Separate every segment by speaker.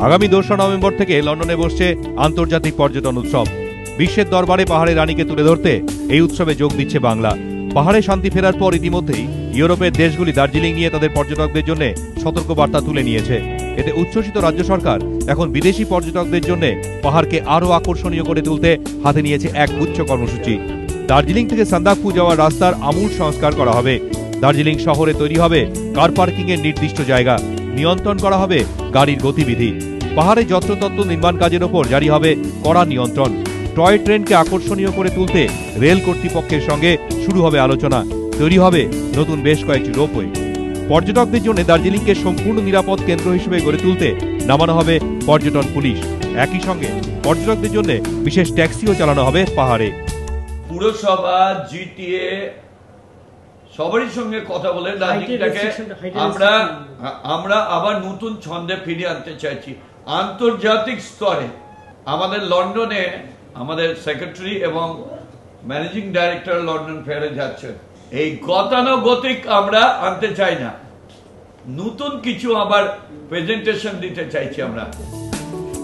Speaker 1: আগামী 2 নভেম্বর থেকে লন্ডনে বসছে আন্তর্জাতিক পর্যটন উৎসব। বিশ্বের দরবারে পাহাড়ের রানীকে তুলে ধরতে এই উৎসবে যোগ দিচ্ছে বাংলা। পাহাড়ে শান্তি ফেরার পর ইতিমধ্যেই ইউরোপের দেশগুলি দার্জিলিং নিয়ে তাদের পর্যটকদের জন্য সতর্কবার্তা তুলে নিয়েছে। এতে উচ্ছ্বসিত রাজ্য সরকার এখন বিদেশি পর্যটকদের জন্য পাহাড়কে আরও আকর্ষণীয় করে তুলতে হাতে নিয়েছে এক গুচ্ছ কর্মসূচি। দার্জিলিং থেকে সান্দাকফু যাওয়ার রাস্তার আমূল সংস্কার করা হবে। দার্জিলিং শহরে তৈরি হবে কার পার্কিং এর নির্দিষ্ট জায়গা, নিয়ন্ত্রণ করা হবে গাড়ির গতিবিধি। পাহাড়ে যত্রতত্র নির্মাণ কাজের ওপর জারি হবে কড়া নিয়ন্ত্রণ। টয় ট্রেনকে আকর্ষণীয় করে তুলতে রেল কর্তৃপক্ষের সঙ্গে শুরু হবে আলোচনা। তৈরি হবে নতুন বেশ কয়েকটি রোপওয়ে। পর্যটকদের জন্য দার্জিলিংকে সম্পূর্ণ নিরাপদ কেন্দ্র হিসেবে গড়ে তুলতে নামানো হবে পর্যটন পুলিশ। একই সঙ্গে পর্যটকদের জন্য বিশেষ ট্যাক্সিও চালানো হবে পাহাড়ে।
Speaker 2: পুরসভা, জিটিএ সবারই সঙ্গে কথা বলে দার্জিলিংটাকে আমরা আবার নতুন ছন্দে ফিরিয়ে আনতে চাইছি। আন্তর্জাতিক স্তরে আমাদের লন্ডনে আমাদের সেক্রেটারি এবং ম্যানেজিং ডাইরেক্টর লন্ডন ফেয়ারে যাচ্ছেন। এই গতানুগতিক আমরা আনতে চাই না, নতুন কিছু আবার প্রেজেন্টেশন দিতে চাইছি আমরা।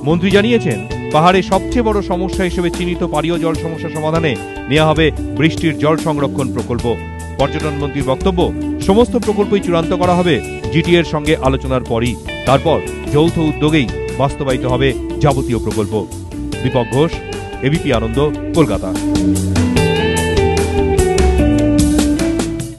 Speaker 1: মন্ত্রী জানিয়েছেন, পাহাড়ে সবচেয়ে বড় সমস্যা হিসেবে চিহ্নিত পানীয় জল সমস্যা সমাধানে নেওয়া হবে বৃষ্টির জল সংরক্ষণ প্রকল্প। পর্যটন মন্ত্রীর বক্তব্য, সমস্ত প্রকল্পই চূড়ান্ত করা হবে জিটিএর সঙ্গে আলোচনার পরই। তারপর যৌথ উদ্যোগেই বাস্তবায়িত হবে যাবতীয় প্রকল্প। দীপক ঘোষ, এবিপি আনন্দ, কলকাতা।